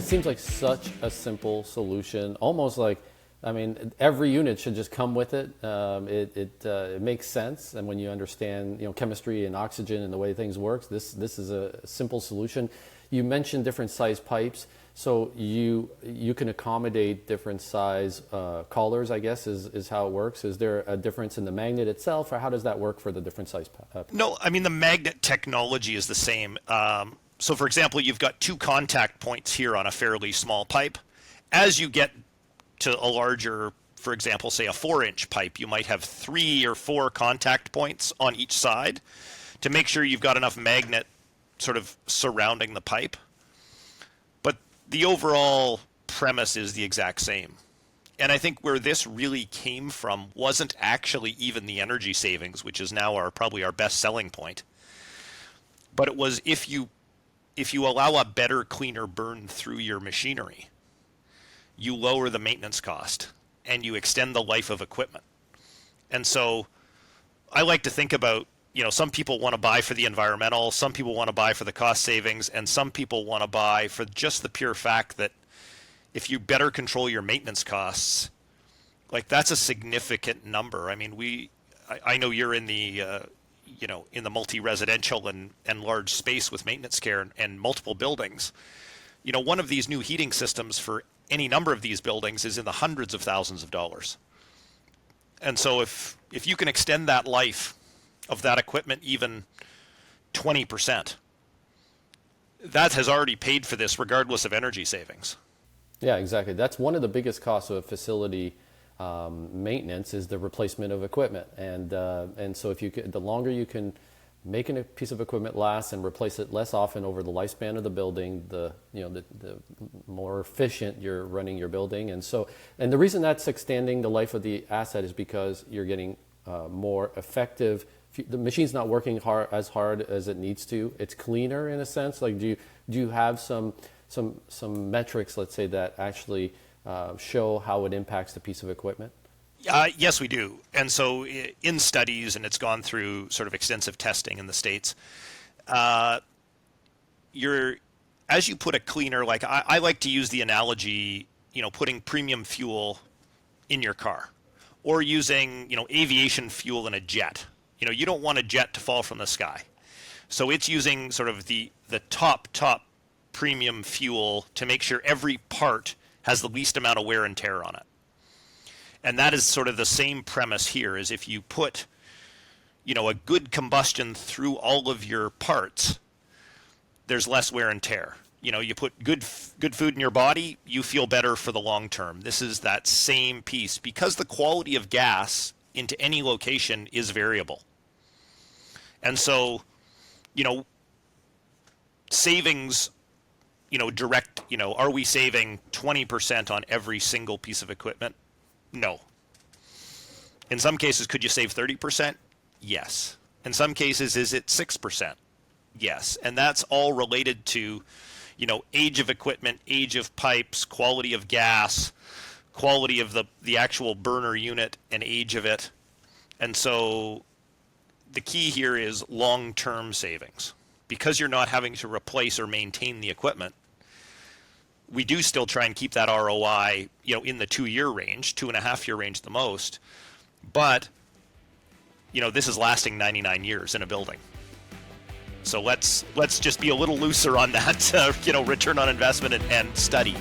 seems like such a simple solution, almost like, I mean, every unit should just come with it. It makes sense, and when you understand, chemistry and oxygen and the way things work, this is a simple solution. You mentioned different size pipes, so you can accommodate different size collars, I guess, is how it works. Is there a difference in the magnet itself, or how does that work for the different size pipes? No, I mean, the magnet technology is the same. So for example, you've got 2 contact points here on a fairly small pipe. As you get to a larger, for example, say a 4-inch pipe, you might have 3 or 4 contact points on each side to make sure you've got enough magnet sort of surrounding the pipe. But the overall premise is the exact same. And I think where this really came from wasn't actually even the energy savings, which is now probably our best selling point. But it was if you allow a better, cleaner burn through your machinery, you lower the maintenance cost and you extend the life of equipment. And so I like to think about, some people want to buy for the environmental, some people want to buy for the cost savings, and some people want to buy for just the pure fact that if you better control your maintenance costs, like that's a significant number. I mean, I know you're in the in the multi-residential and large space with maintenance care and multiple buildings. One of these new heating systems for any number of these buildings is in the hundreds of thousands of dollars. And so if you can extend that life of that equipment even 20%, that has already paid for this regardless of energy savings. Yeah, exactly. That's one of the biggest costs of facility maintenance is the replacement of equipment. And so the longer you can make a piece of equipment last and replace it less often over the lifespan of the building, the more efficient you're running your building. And the reason that's extending the life of the asset is because you're getting more effective. The machine's not working as hard as it needs to. It's cleaner in a sense. Like, do you have some metrics, let's say, that actually show how it impacts the piece of equipment? Yes, we do. And so in studies, and it's gone through sort of extensive testing in the States, as you put a cleaner, like I like to use the analogy, putting premium fuel in your car or using, aviation fuel in a jet. You don't want a jet to fall from the sky. So it's using sort of the top premium fuel to make sure every part has the least amount of wear and tear on it. And that is sort of the same premise here, is if you put, a good combustion through all of your parts, there's less wear and tear. You put good food in your body, you feel better for the long term. This is that same piece, because the quality of gas into any location is variable. And so, savings, direct, are we saving 20% on every single piece of equipment? No. In some cases, could you save 30%? Yes. In some cases, is it 6%? Yes. And that's all related to, age of equipment, age of pipes, quality of gas, quality of the actual burner unit and age of it. And so the key here is long-term savings. Because you're not having to replace or maintain the equipment, we do still try and keep that ROI, in the 2-year range, 2.5-year range the most. But, this is lasting 99 years in a building. So let's just be a little looser on that, return on investment and study.